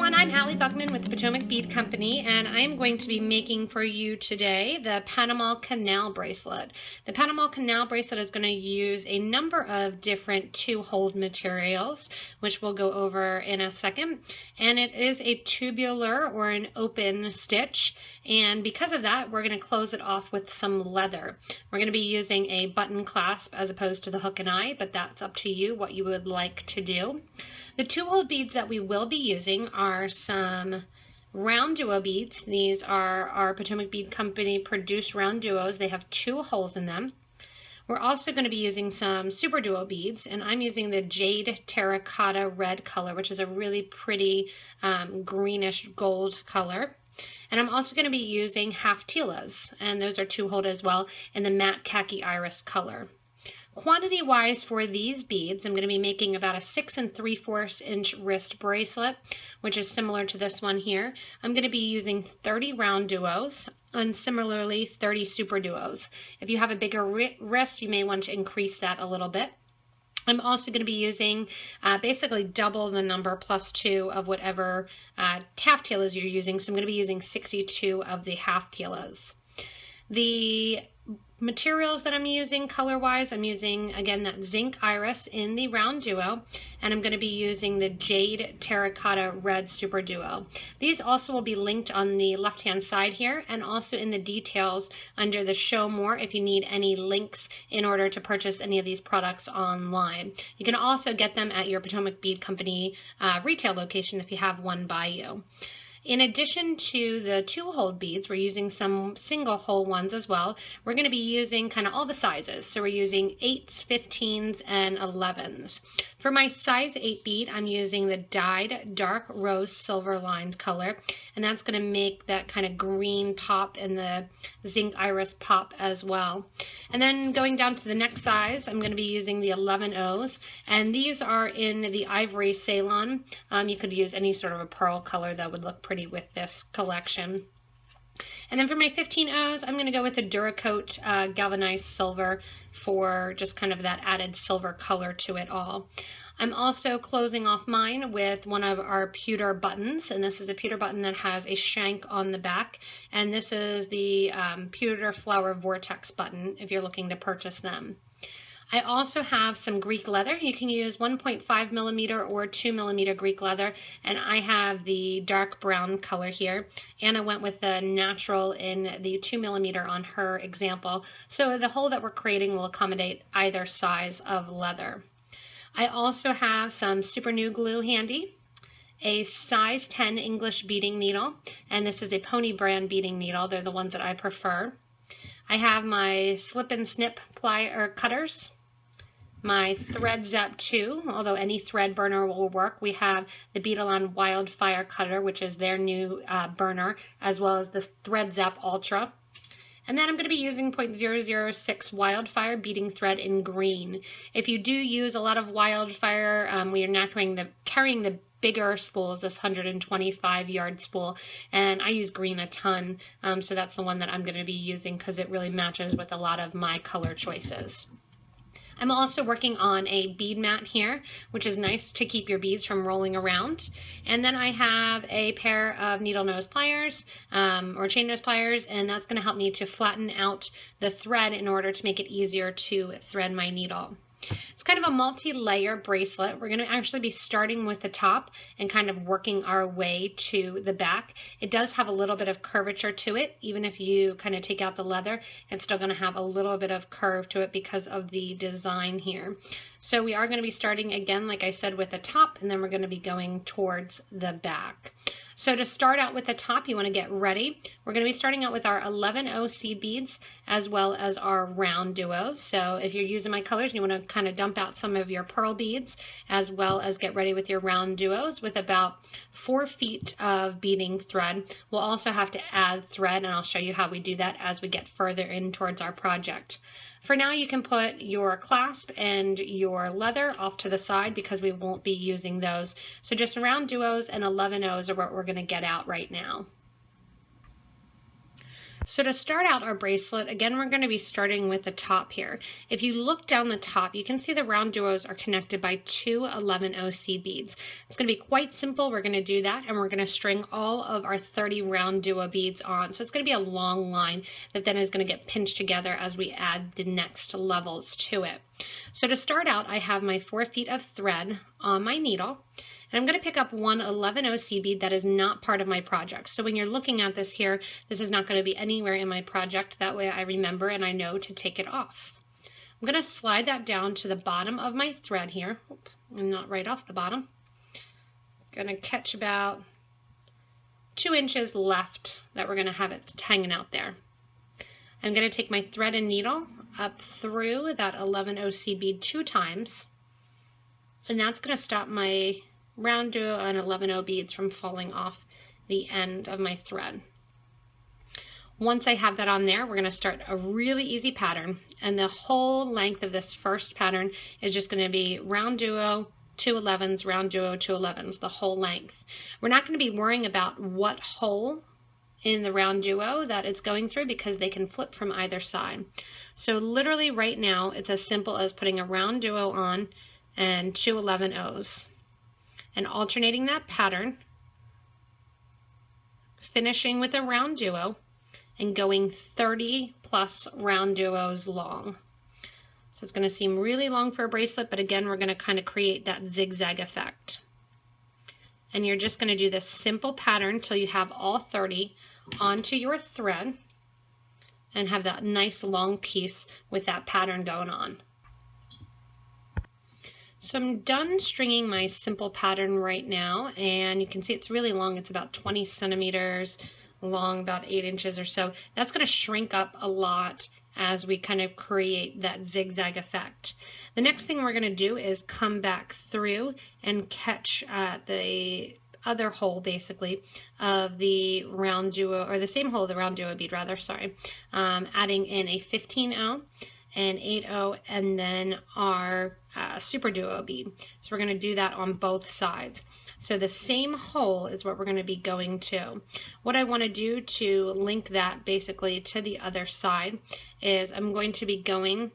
everyone, I'm Hallie Buckman with the Potomac Bead Company, and I'm going to be making for you today the Panama Canal Bracelet. The Panama Canal Bracelet is going to use a number of different two-hold materials, which we'll go over in a second, and it is a tubular or an open stitch, and because of that we're going to close it off with some leather. We're going to be using a button clasp as opposed to the hook and eye, but that's up to you what you would like to do. The two-hold beads that we will be using are some RounDuo beads. These are our Potomac Bead Company produced RounDuos. They have 2 holes in them. We're also going to be using some SuperDuo beads, and I'm using the Jade Terracotta Red color, which is a really pretty greenish gold color. And I'm also going to be using Half-Tilas, and those are 2-hold as well, in the matte khaki iris color. Quantity wise for these beads, I'm going to be making about a 6 3/4 inch wrist bracelet, which is similar to this one here. I'm going to be using 30 RounDuos and similarly 30 SuperDuos. If you have a bigger wrist, you may want to increase that a little bit. I'm also going to be using basically double the number plus 2 of whatever Half-Tilas you're using. So I'm going to be using 62 of the Half-Tilas. The materials that I'm using color-wise, I'm using, again, that zinc iris in the RounDuo, and I'm going to be using the Jade Terracotta Red SuperDuo. These also will be linked on the left-hand side here and also in the details under the Show More if you need any links in order to purchase any of these products online. You can also get them at your Potomac Bead Company retail location if you have one by you. In addition to the 2-hold beads, we're using some single hole ones as well. We're going to be using kind of all the sizes. So we're using 8s, 15s, and 11s. For my size 8 bead, I'm using the dyed dark rose silver lined color, and that's going to make that kind of green pop and the zinc iris pop as well. And then going down to the next size, I'm going to be using the 11Os, and these are in the ivory Ceylon. You could use any sort of a pearl color that would look pretty with this collection. And then for my 15Os, I'm going to go with the Duracoat galvanized silver for just kind of that added silver color to it all. I'm also closing off mine with one of our pewter buttons, and this is a pewter button that has a shank on the back, and this is the pewter flower vortex button if you're looking to purchase them. I also have some Greek leather. You can use 1.5 millimeter or 2 millimeter Greek leather, and I have the dark brown color here. Anna went with the natural in the 2 millimeter on her example, so the hole that we're creating will accommodate either size of leather. I also have some SuperDuo glue handy, a size 10 English beading needle, and this is a Pony brand beading needle. They're the ones that I prefer. I have my slip and snip cutters, my Thread Zap 2, although any thread burner will work. We have the Beadalon Wildfire cutter, which is their new burner, as well as the Thread Zap Ultra. And then I'm going to be using 0.006 Wildfire beading thread in green. If you do use a lot of Wildfire, we are now carrying the bigger spools, this 125 yard spool, and I use green a ton, so that's the one that I'm going to be using because it really matches with a lot of my color choices. I'm also working on a bead mat here, which is nice to keep your beads from rolling around. And then I have a pair of needle nose pliers or chain nose pliers, and that's going to help me to flatten out the thread in order to make it easier to thread my needle. It's kind of a multi-layer bracelet. We're going to actually be starting with the top and kind of working our way to the back. It does have a little bit of curvature to it. Even if you kind of take out the leather, it's still going to have a little bit of curve to it because of the design here. So we are going to be starting again, like I said, with the top, and then we're going to be going towards the back. So to start out with the top, you want to get ready. We're going to be starting out with our 11O seed beads as well as our RounDuos. So if you're using my colors, you want to kind of dump out some of your pearl beads as well as get ready with your RounDuos with about 4 feet of beading thread. We'll also have to add thread, and I'll show you how we do that as we get further in towards our project. For now, you can put your clasp and your leather off to the side because we won't be using those. So just RounDuos and 11Os are what we're going to get out right now. So to start out our bracelet, again, we're going to be starting with the top here. If you look down the top, you can see the round duos are connected by two 11O seed beads. It's going to be quite simple. We're going to do that, and we're going to string all of our 30 round duo beads on. So it's going to be a long line that then is going to get pinched together as we add the next levels to it. So to start out, I have my 4 feet of thread on my needle. And I'm going to pick up one 11O seed bead that is not part of my project. So when you're looking at this here, this is not going to be anywhere in my project. That way I remember and I know to take it off. I'm going to slide that down to the bottom of my thread here. And not right off the bottom. Going to catch about 2 inches left that we're going to have it hanging out there. I'm going to take my thread and needle up through that 11O seed bead 2 times. And that's going to stop my RounDuo and 11O beads from falling off the end of my thread. Once I have that on there, we're going to start a really easy pattern, and the whole length of this first pattern is just going to be RounDuo, 2 11s, RounDuo, 2 11s, the whole length. We're not going to be worrying about what hole in the RounDuo that it's going through because they can flip from either side. So literally right now, it's as simple as putting a RounDuo on and 2 11Os. And alternating that pattern, finishing with a RounDuo, and going 30 plus RounDuos long. So it's going to seem really long for a bracelet, but again, we're going to kind of create that zigzag effect. And you're just going to do this simple pattern till you have all 30 onto your thread and have that nice long piece with that pattern going on. So I'm done stringing my simple pattern right now, and you can see it's really long. It's about 20 centimeters long, about 8 inches or so. That's going to shrink up a lot as we kind of create that zigzag effect. The next thing we're going to do is come back through and catch the other hole basically of the RounDuo, or the same hole of the RounDuo bead rather, sorry, adding in a 15O. And 8O, and then our SuperDuo bead. So we're going to do that on both sides. So the same hole is what we're going to be going to. What I want to do to link that basically to the other side is I'm going to be going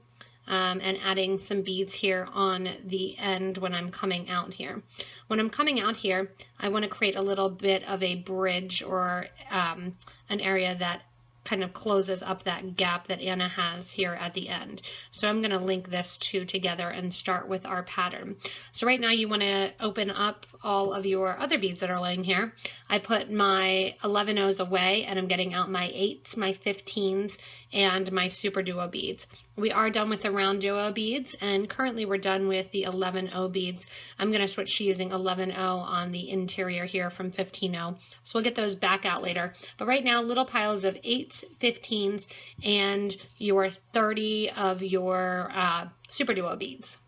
and adding some beads here on the end when I'm coming out here. When I'm coming out here, I want to create a little bit of a bridge or an area that kind of closes up that gap that Anna has here at the end. So I'm going to link this two together and start with our pattern. So right now you want to open up all of your other beads that are laying here. I put my 11Os away and I'm getting out my 8s, my 15s, and my SuperDuo beads. We are done with the RounDuo beads, and currently we're done with the 11O beads. I'm going to switch to using 11O on the interior here from 15O. So we'll get those back out later. But right now, little piles of 8s, 15s, and your 30 of your SuperDuo beads.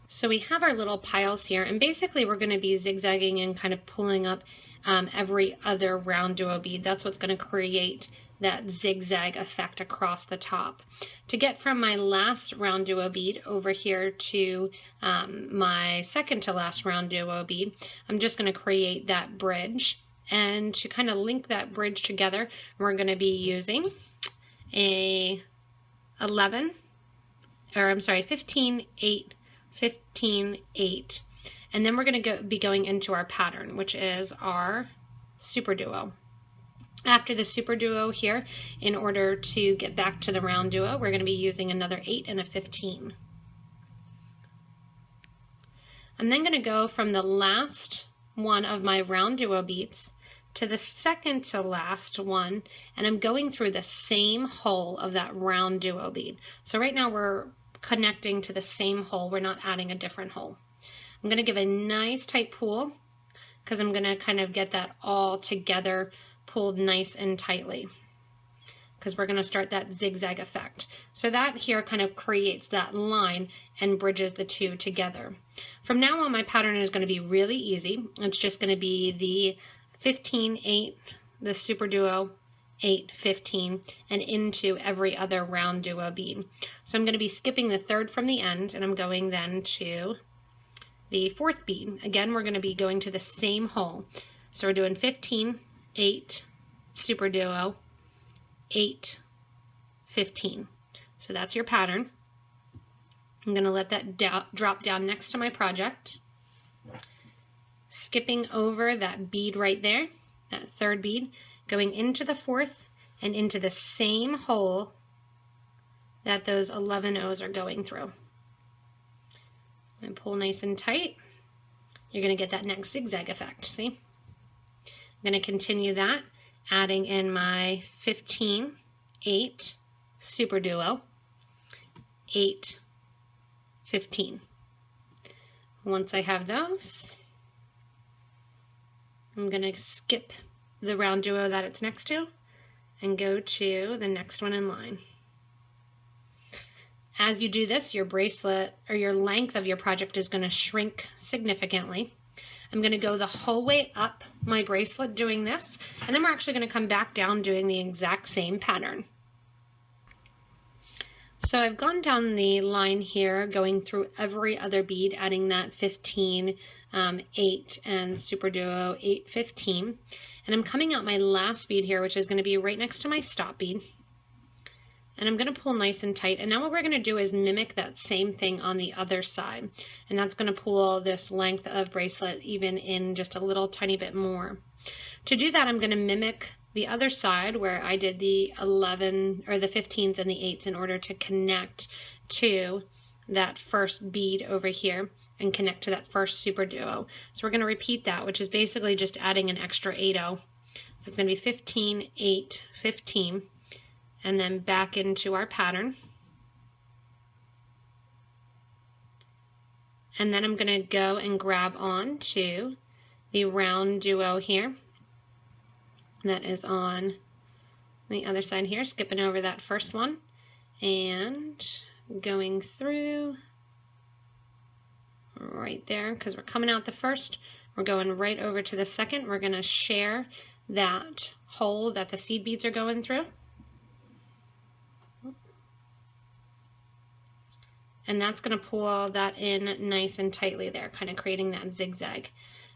So we have our little piles here, and basically we're going to be zigzagging and kind of pulling up every other RounDuo bead. That's what's going to create that zigzag effect across the top. To get from my last RounDuo bead over here to my second to last RounDuo bead, I'm just going to create that bridge. And to kind of link that bridge together, we're going to be using a 15, 8, 15, 8. And then we're going to be going into our pattern, which is our SuperDuo. After the SuperDuo here, in order to get back to the RounDuo, we're going to be using another 8 and a 15. I'm then going to go from the last one of my RounDuo beads to the second to last one, and I'm going through the same hole of that RounDuo bead. So right now we're connecting to the same hole. We're not adding a different hole. I'm going to give a nice tight pull because I'm going to kind of get that all together pulled nice and tightly because we're going to start that zigzag effect. So that here kind of creates that line and bridges the two together. From now on, my pattern is going to be really easy. It's just going to be the 15, 8, the SuperDuo, 8, 15, and into every other RounDuo bead. So I'm going to be skipping the third from the end, and I'm going then to the fourth bead. Again, we're going to be going to the same hole. So we're doing 15, 8, SuperDuo, 8, 15. So that's your pattern. I'm going to let that drop down next to my project. Skipping over that bead right there, that third bead, going into the fourth and into the same hole that those 11 O's are going through. And pull nice and tight. You're going to get that next zigzag effect, see? I'm going to continue that, adding in my 15, 8, SuperDuo, 8, 15. Once I have those, I'm going to skip the RounDuo that it's next to and go to the next one in line. As you do this, your bracelet or your length of your project is going to shrink significantly. I'm going to go the whole way up my bracelet doing this, and then we're actually going to come back down doing the exact same pattern. So I've gone down the line here, going through every other bead, adding that 15, 8, and SuperDuo 8, 15. And I'm coming out my last bead here, which is going to be right next to my stop bead. And I'm going to pull nice and tight. And now what we're going to do is mimic that same thing on the other side. And that's going to pull this length of bracelet even in just a little tiny bit more. To do that, I'm going to mimic the other side where I did the 11 or the 15s and the 8s in order to connect to that first bead over here and connect to that first SuperDuo. So we're going to repeat that, which is basically just adding an extra 8-0. So it's going to be 15, 8, 15, and then back into our pattern. And then I'm going to go and grab on to the RounDuo here. That is on the other side here, skipping over that first one and going through right there because we're coming out the first. We're going right over to the second. We're going to share that hole that the seed beads are going through. And that's going to pull that in nice and tightly there, kind of creating that zigzag.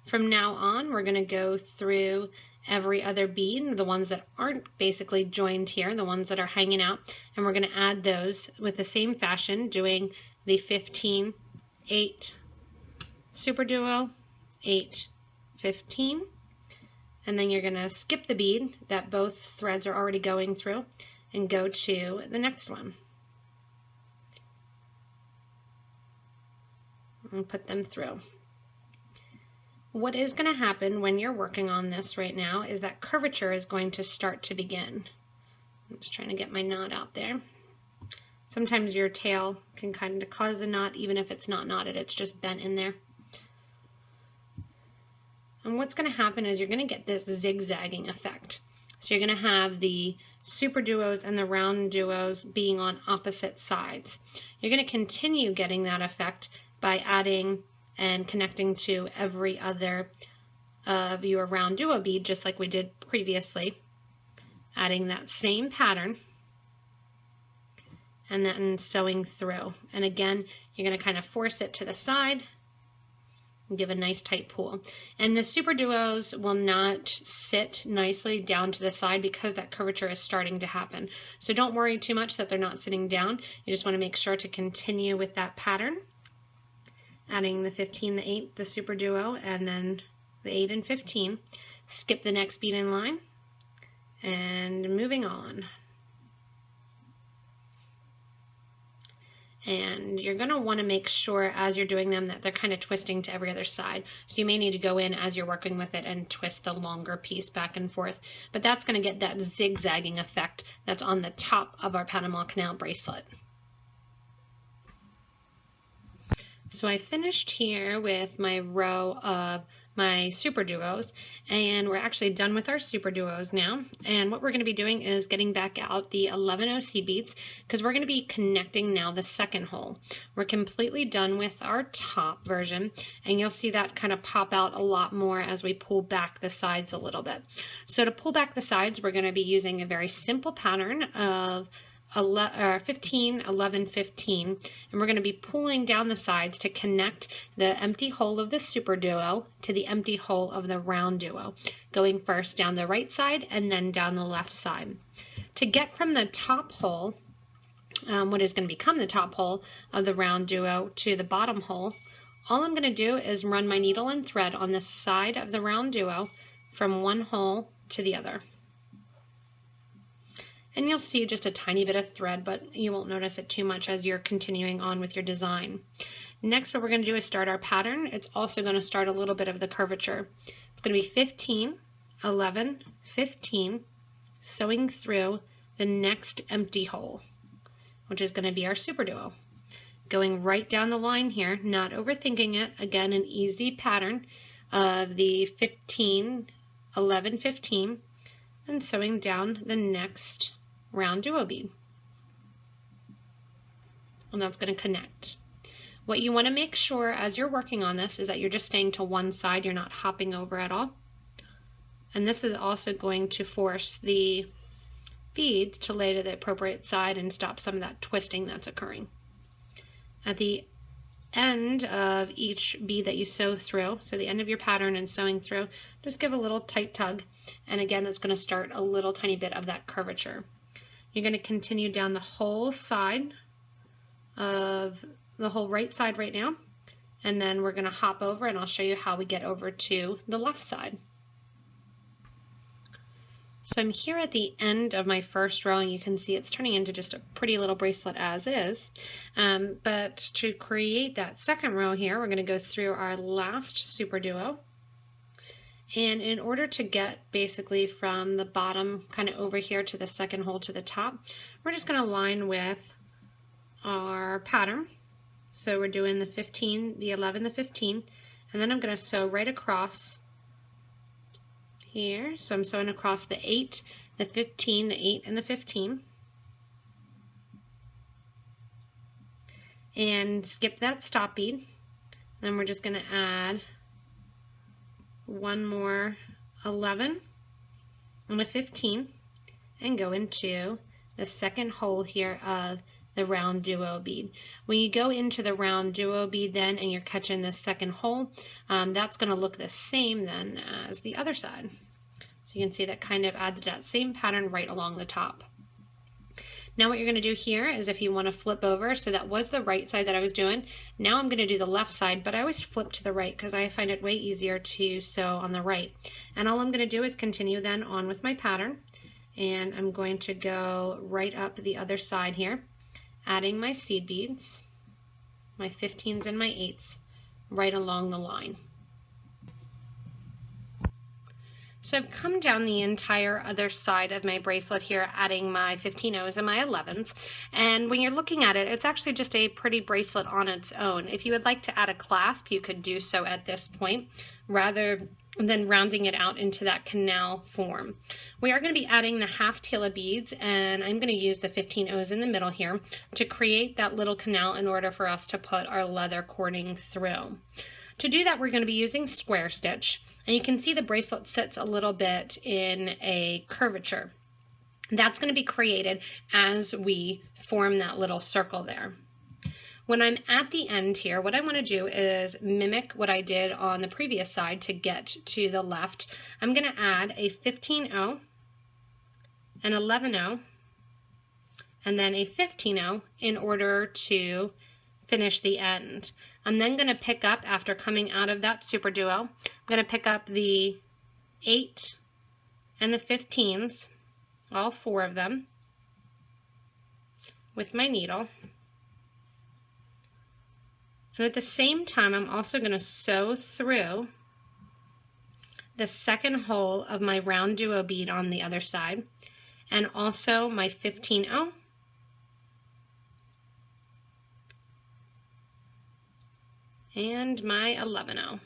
From now on, we're going to go through every other bead, the ones that aren't basically joined here, the ones that are hanging out, and we're going to add those with the same fashion, doing the 15, 8, SuperDuo, 8, 15, and then you're going to skip the bead that both threads are already going through and go to the next one. And put them through. What is going to happen when you're working on this right now is that curvature is going to start to begin. I'm just trying to get my knot out there. Sometimes your tail can kind of cause a knot even if it's not knotted, it's just bent in there. And what's going to happen is you're going to get this zigzagging effect. So you're going to have the SuperDuos and the RounDuos being on opposite sides. You're going to continue getting that effect by adding and connecting to every other of your RounDuo bead, just like we did previously, adding that same pattern and then sewing through. And again, you're going to kind of force it to the side and give a nice tight pull. And the SuperDuos will not sit nicely down to the side because that curvature is starting to happen. So don't worry too much that they're not sitting down. You just want to make sure to continue with that pattern, adding the 15, the 8, the SuperDuo, and then the 8 and 15. Skip the next bead in line, and moving on. And you're going to want to make sure as you're doing them that they're kind of twisting to every other side. So you may need to go in as you're working with it and twist the longer piece back and forth. But that's going to get that zigzagging effect that's on the top of our Panama Canal bracelet. So I finished here with my row of my SuperDuos, and we're actually done with our SuperDuos now. And what we're going to be doing is getting back out the 11 seed beads because we're going to be connecting now the second hole. We're completely done with our top version, and you'll see that kind of pop out a lot more as we pull back the sides a little bit. So to pull back the sides, we're going to be using a very simple pattern of 15, 11, 15, and we're going to be pulling down the sides to connect the empty hole of the SuperDuo to the empty hole of the RounDuo, going first down the right side and then down the left side. To get from the top hole, what is going to become the top hole of the RounDuo, to the bottom hole, all I'm going to do is run my needle and thread on the side of the RounDuo from one hole to the other. And you'll see just a tiny bit of thread, but you won't notice it too much as you're continuing on with your design. Next, what we're going to do is start our pattern. It's also going to start a little bit of the curvature. It's going to be 15, 11, 15, sewing through the next empty hole, which is going to be our SuperDuo. Going right down the line here, not overthinking it. Again, an easy pattern of the 15, 11, 15, and sewing down the next RounDuo bead. And that's going to connect. What you want to make sure as you're working on this is that you're just staying to one side, you're not hopping over at all. And this is also going to force the beads to lay to the appropriate side and stop some of that twisting that's occurring. At the end of each bead that you sew through, so the end of your pattern and sewing through, just give a little tight tug, and again that's going to start a little tiny bit of that curvature. You're going to continue down the whole side of the whole right side right now, and then we're going to hop over and I'll show you how we get over to the left side. So I'm here at the end of my first row, and you can see it's turning into just a pretty little bracelet as is. But to create that second row here, we're going to go through our last SuperDuo. And in order to get basically from the bottom kind of over here to the second hole to the top, we're just going to line with our pattern. So we're doing the 15, the 11, the 15, and then I'm going to sew right across here. So I'm sewing across the 8, the 15, the 8, and the 15. And skip that stop bead. Then we're just going to add one more 11 and a 15 and go into the second hole here of the RounDuo bead. When you go into the RounDuo bead then and you're catching the second hole, that's going to look the same then as the other side. So you can see that kind of adds that same pattern right along the top. Now what you're going to do here is, if you want to flip over, so that was the right side that I was doing. Now I'm going to do the left side, but I always flip to the right because I find it way easier to sew on the right. And all I'm going to do is continue then on with my pattern, and I'm going to go right up the other side here, adding my seed beads, my 15s and my 8s, right along the line. So I've come down the entire other side of my bracelet here, adding my 15-0s and my 11s. And when you're looking at it, it's actually just a pretty bracelet on its own. If you would like to add a clasp, you could do so at this point, rather than rounding it out into that canal form. We are going to be adding the Half-Tila beads, and I'm going to use the 15-0s in the middle here to create that little canal in order for us to put our leather cording through. To do that, we're going to be using square stitch, and you can see the bracelet sits a little bit in a curvature. That's going to be created as we form that little circle there. When I'm at the end here, what I want to do is mimic what I did on the previous side to get to the left. I'm going to add a 15-0, an 11-0, and then a 15-0 in order to finish the end. I'm then going to pick up, after coming out of that SuperDuo, I'm going to pick up the 8 and the 15s, all 4 of them, with my needle. And at the same time, I'm also going to sew through the second hole of my RounDuo bead on the other side, and also my 15-0, and my 11-0.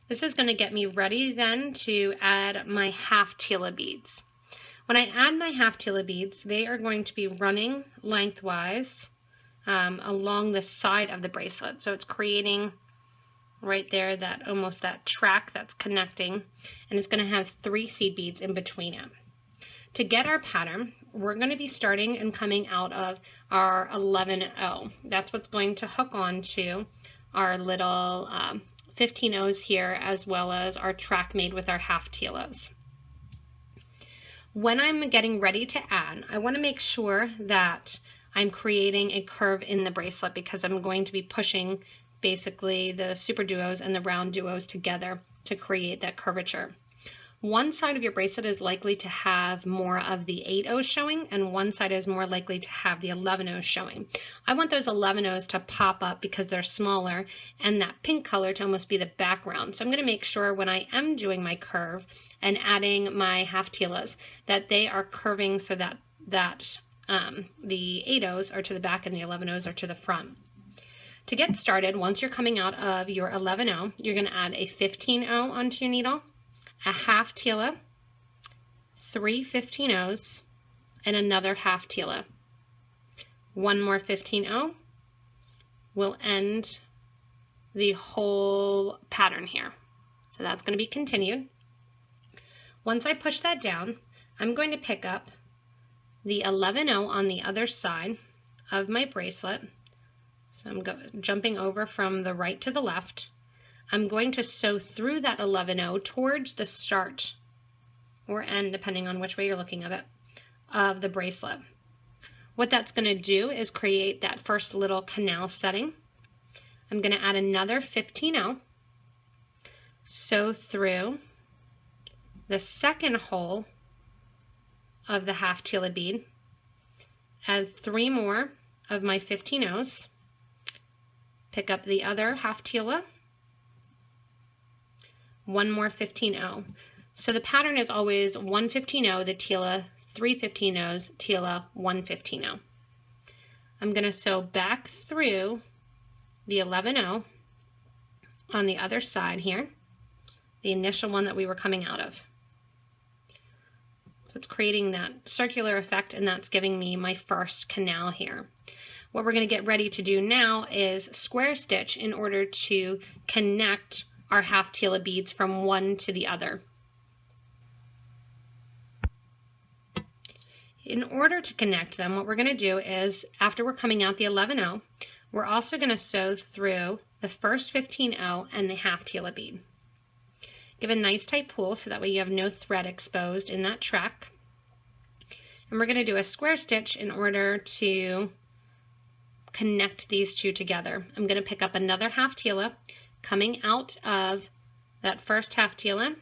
This is going to get me ready then to add my Half-Tila beads. When I add my Half-Tila beads, they are going to be running lengthwise along the side of the bracelet. So it's creating right there that almost that track that's connecting, and it's going to have 3 seed beads in between it. To get our pattern, we're going to be starting and coming out of our 11-0. That's what's going to hook on to our little 15-0s here, as well as our track made with our Half-Tilas. When I'm getting ready to add, I want to make sure that I'm creating a curve in the bracelet because I'm going to be pushing basically the SuperDuos and the RounDuos together to create that curvature. One side of your bracelet is likely to have more of the 8/0 showing, and one side is more likely to have the 11/0 showing. I want those 11/0s to pop up because they're smaller, and that pink color to almost be the background. So I'm going to make sure when I am doing my curve and adding my half-tilas that they are curving so that the 8/0s are to the back and the 11/0s are to the front. To get started, once you're coming out of your 11/0, you're going to add a 15/0 onto your needle, a half-tila, 3 15/0s, and another half-tila. One more 15/0 will end the whole pattern here. So that's going to be continued. Once I push that down, I'm going to pick up the 11/0 on the other side of my bracelet. So I'm jumping over from the right to the left. I'm going to sew through that 11/0 towards the start or end, depending on which way you're looking at it, of the bracelet. What that's going to do is create that first little canal setting. I'm going to add another 15/0, sew through the second hole of the half-tila bead, add 3 more of my 15/0s, pick up the other half-tila, 1 more 15/0. So the pattern is always 1 15/0, the tila, 3 15/0s, tila, 1 15/0. I'm going to sew back through the 11/0 on the other side here, the initial one that we were coming out of. So it's creating that circular effect, and that's giving me my first canal here. What we're going to get ready to do now is square stitch in order to connect our half-tila beads from one to the other. In order to connect them, what we're going to do is, after we're coming out the 11/0, we're also going to sew through the first 15/0 and the half-tila bead. Give a nice tight pull so that way you have no thread exposed in that track. And we're going to do a square stitch in order to connect these two together. I'm going to pick up another half-tila. Coming out of that first half-tila,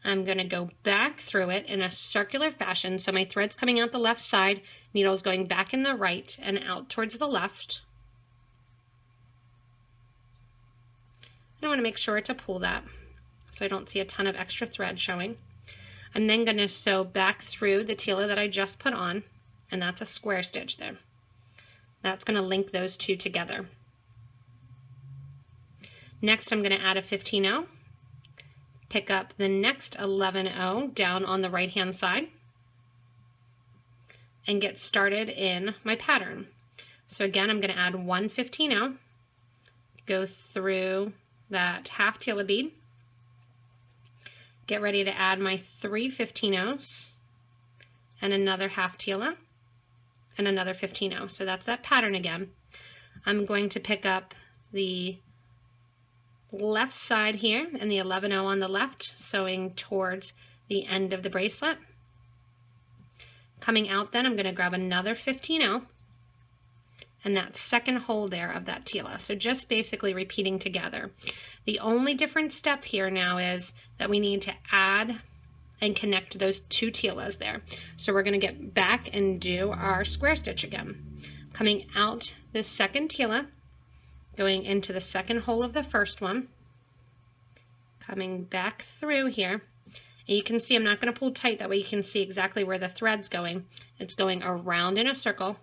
I'm going to go back through it in a circular fashion. So my thread's coming out the left side, needle's going back in the right and out towards the left. I want to make sure to pull that so I don't see a ton of extra thread showing. I'm then going to sew back through the tila that I just put on, and that's a square stitch there. That's going to link those two together. Next, I'm going to add a 15/0, pick up the next 11/0 down on the right-hand side, and get started in my pattern. So again, I'm going to add 1 15/0, go through that half-tila bead, get ready to add my 3 15/0s, and another half-tila, and another 15/0. So that's that pattern again. I'm going to pick up the left side here and the 11/0 on the left, sewing towards the end of the bracelet. Coming out then, I'm going to grab another 15/0 and that second hole there of that tila. So just basically repeating together. The only different step here now is that we need to add and connect those two tilas there. So we're going to get back and do our square stitch again. Coming out this second tila, going into the second hole of the first one, coming back through here, and you can see I'm not going to pull tight, that way you can see exactly where the thread's going. It's going around in a circle,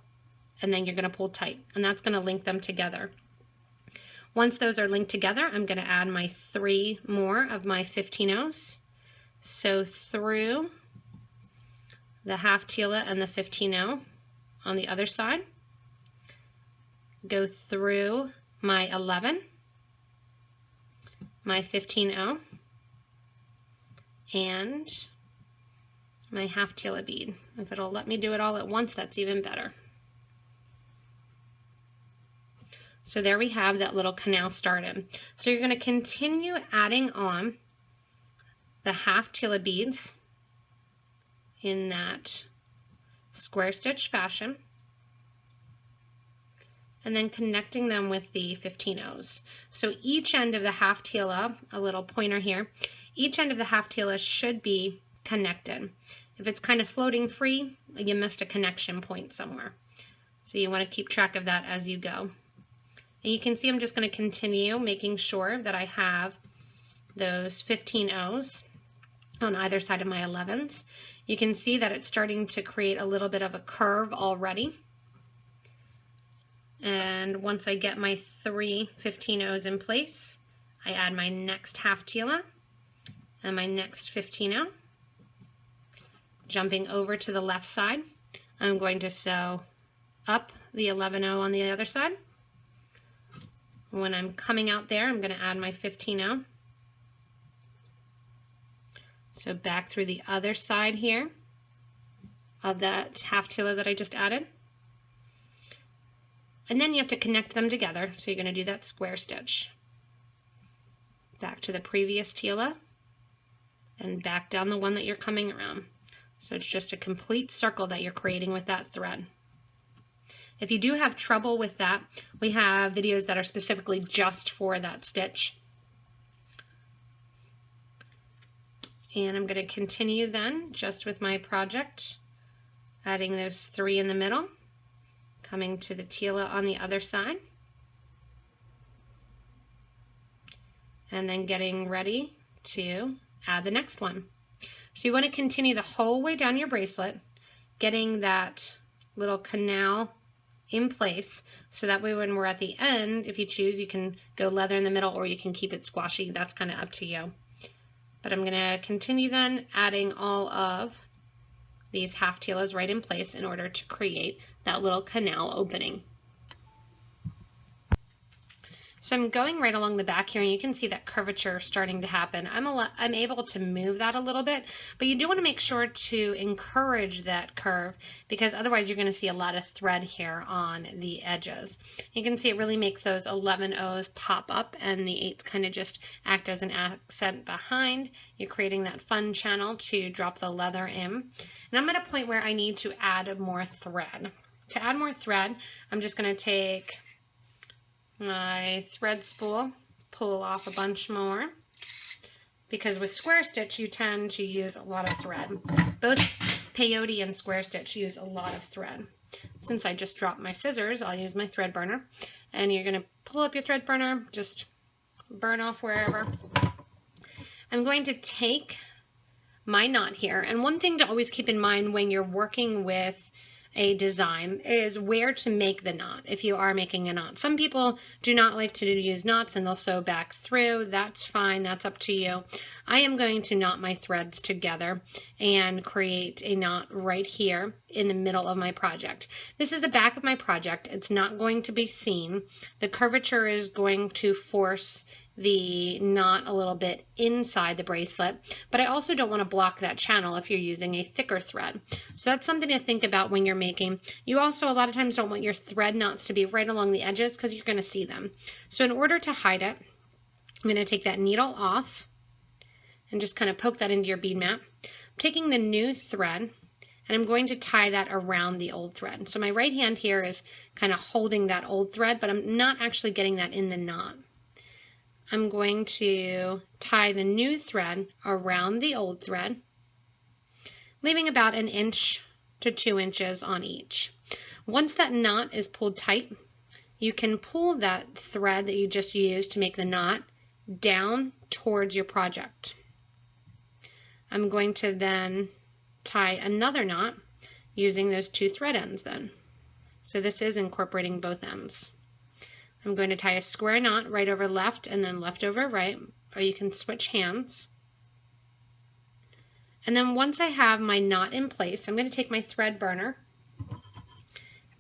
and then you're going to pull tight, and that's going to link them together. Once those are linked together, I'm going to add my 3 more of my 15/0s, sew through the half-tila and the 15/0 on the other side, go through my 11, my 15/0, and my half-tila bead. If it'll let me do it all at once, that's even better. So there we have that little canal started. So you're going to continue adding on the half-tila beads in that square stitch fashion, and then connecting them with the 15 O's. So each end of the Half-Tila, a little pointer here, each end of the Half-Tila should be connected. If it's kind of floating free, you missed a connection point somewhere. So you want to keep track of that as you go. And you can see I'm just going to continue making sure that I have those 15 O's on either side of my 11s. You can see that it's starting to create a little bit of a curve already. And once I get my 3 15 O's in place, I add my next Half-Tila and my next 15 O. Jumping over to the left side, I'm going to sew up the 11 O on the other side. When I'm coming out there, I'm going to add my 15 O. So back through the other side here of that Half-Tila that I just added. And then you have to connect them together. So you're going to do that square stitch. Back to the previous Tila, and back down the one that you're coming around. So it's just a complete circle that you're creating with that thread. If you do have trouble with that, we have videos that are specifically just for that stitch. And I'm going to continue then just with my project, adding those 3 in the middle, coming to the Tila on the other side, and then getting ready to add the next one. So you want to continue the whole way down your bracelet, getting that little canal in place, so that way when we're at the end, if you choose, you can go leather in the middle or you can keep it squashy. That's kind of up to you. But I'm going to continue then adding all of these Half-Tilas right in place in order to create that little canal opening. So I'm going right along the back here, and you can see that curvature starting to happen. I'm able to move that a little bit, but you do want to make sure to encourage that curve, because otherwise you're going to see a lot of thread here on the edges. You can see it really makes those 11 O's pop up, and the 8s kind of just act as an accent behind. You're creating that fun channel to drop the leather in. And I'm at a point where I need to add more thread. To add more thread, I'm just going to take my thread spool, pull off a bunch more, because with square stitch you tend to use a lot of thread. Both peyote and square stitch use a lot of thread. Since I just dropped my scissors, I'll use my thread burner, and you're going to pull up your thread burner, just burn off wherever. I'm going to take my knot here, and one thing to always keep in mind when you're working with a design is where to make the knot if you are making a knot. Some people do not like to use knots and they'll sew back through. That's fine, that's up to you. I am going to knot my threads together and create a knot right here in the middle of my project. This is the back of my project. It's not going to be seen. The curvature is going to force the knot a little bit inside the bracelet, but I also don't want to block that channel if you're using a thicker thread. So that's something to think about when you're making. You also a lot of times don't want your thread knots to be right along the edges because you're going to see them. So in order to hide it, I'm going to take that needle off and just kind of poke that into your bead mat. I'm taking the new thread and I'm going to tie that around the old thread. So my right hand here is kind of holding that old thread, but I'm not actually getting that in the knot. I'm going to tie the new thread around the old thread, leaving about 1 inch to 2 inches on each. Once that knot is pulled tight, you can pull that thread that you just used to make the knot down towards your project. I'm going to then tie another knot using those 2 thread ends then. So this is incorporating both ends. I'm going to tie a square knot right over left and then left over right, or you can switch hands. And then once I have my knot in place, I'm going to take my thread burner,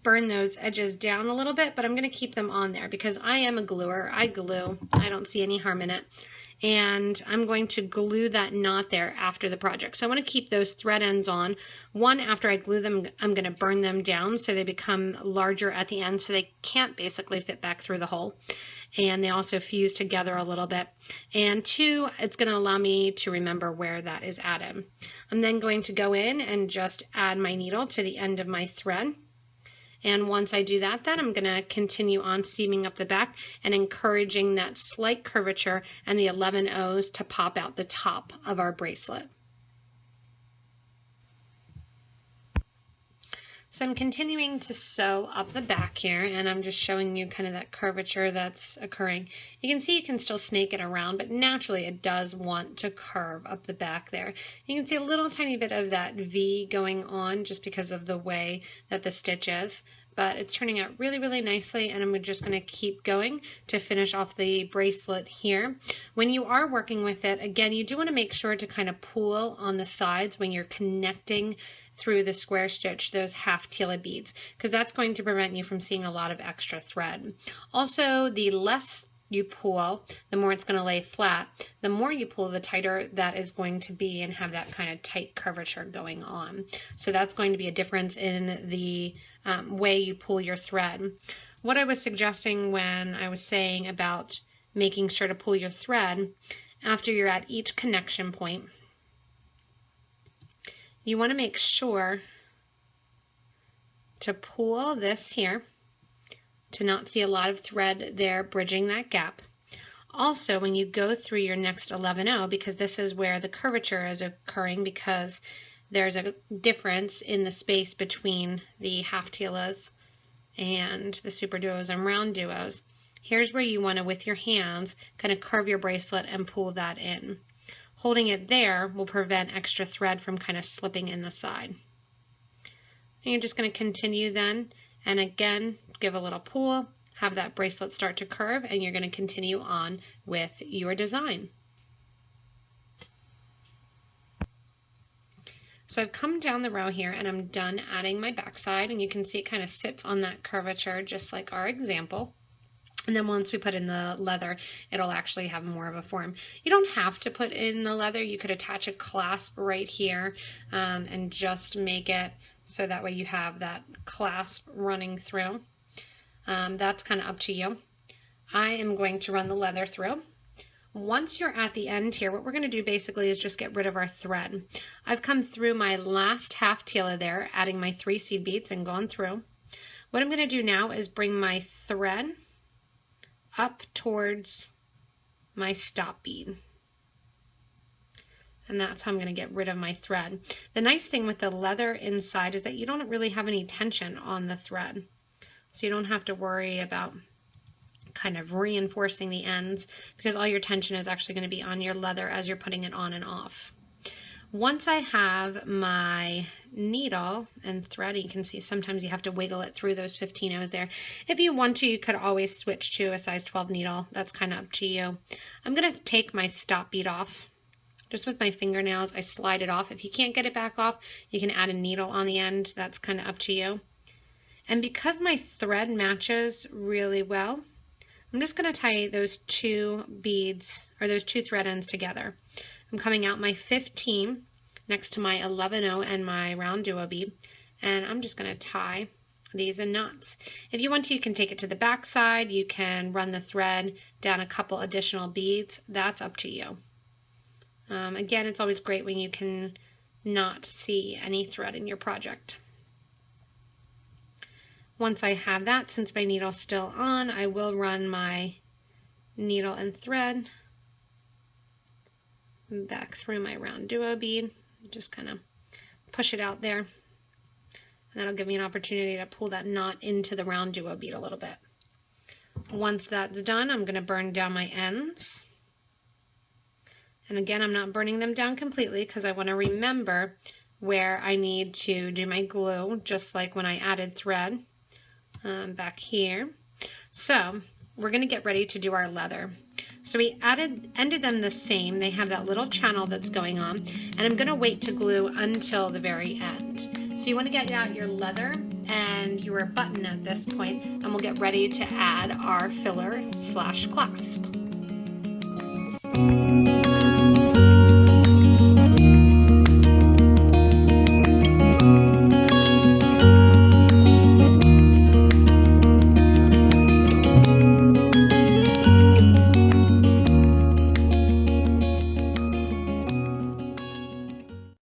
burn those edges down a little bit, but I'm going to keep them on there because I am a gluer. I glue. I don't see any harm in it. and I'm going to glue that knot there after the project. So I want to keep those thread ends on. One, after I glue them, I'm going to burn them down so they become larger at the end so they can't basically fit back through the hole. And they also fuse together a little bit. And two, it's going to allow me to remember where that is added. I'm then going to go in and just add my needle to the end of my thread. And once I do that, then I'm going to continue on seaming up the back and encouraging that slight curvature and the 11 O's to pop out the top of our bracelet. So I'm continuing to sew up the back here, and I'm just showing you kind of that curvature that's occurring. You can see you can still snake it around, but naturally it does want to curve up the back there. You can see a little tiny bit of that V going on just because of the way that the stitch is, but it's turning out really, really nicely, and I'm just going to keep going to finish off the bracelet here. When you are working with it, again, you do want to make sure to kind of pull on the sides when you're connecting through the square stitch those Half-Tila beads, because that's going to prevent you from seeing a lot of extra thread. Also, the less you pull, the more it's going to lay flat. The more you pull, the tighter that is going to be and have that kind of tight curvature going on. So that's going to be a difference in the way you pull your thread. What I was suggesting when I was saying about making sure to pull your thread after you're at each connection point, you want to make sure to pull this here to not see a lot of thread there bridging that gap. Also, when you go through your next 11O, because this is where the curvature is occurring because there's a difference in the space between the Half-Tilas and the SuperDuos and RounDuos, here's where you want to, with your hands, kind of curve your bracelet and pull that in. Holding it there will prevent extra thread from kind of slipping in the side. And you're just going to continue then, and again, give a little pull, have that bracelet start to curve, and you're going to continue on with your design. So I've come down the row here and I'm done adding my backside, and you can see it kind of sits on that curvature just like our example. And then once we put in the leather, it'll actually have more of a form. You don't have to put in the leather. You could attach a clasp right here and just make it so that way you have that clasp running through. That's kind of up to you. I am going to run the leather through. Once you're at the end here, what we're going to do basically is just get rid of our thread. I've come through my last Half-Tila there, adding my 3 seed beads and gone through. What I'm going to do now is bring my thread up towards my stop bead. And that's how I'm going to get rid of my thread. The nice thing with the leather inside is that you don't really have any tension on the thread. So you don't have to worry about kind of reinforcing the ends, because all your tension is actually going to be on your leather as you're putting it on and off. Once I have my needle and thread, you can see sometimes you have to wiggle it through those 15 O's there. If you want to, you could always switch to a size 12 needle. That's kind of up to you. I'm going to take my stop bead off. Just with my fingernails, I slide it off. If you can't get it back off, you can add a needle on the end. That's kind of up to you. And because my thread matches really well, I'm just going to tie those 2 beads, or those 2 thread ends together. I'm coming out my 15 next to my 11O and my RounDuo bead, and I'm just going to tie these in knots. If you want to, you can take it to the back side. You can run the thread down a couple additional beads. That's up to you. Again, it's always great when you can not see any thread in your project. Once I have that, since my needle's still on, I will run my needle and thread back through my RounDuo bead. Just kind of push it out there, and that'll give me an opportunity to pull that knot into the RounDuo bead a little bit. Once that's done, I'm going to burn down my ends. And again, I'm not burning them down completely because I want to remember where I need to do my glue, just like when I added thread back here. So we're going to get ready to do our leather. So we ended them the same. They have that little channel that's going on, and I'm going to wait to glue until the very end. So you want to get out your leather and your button at this point, and we'll get ready to add our filler / clasp.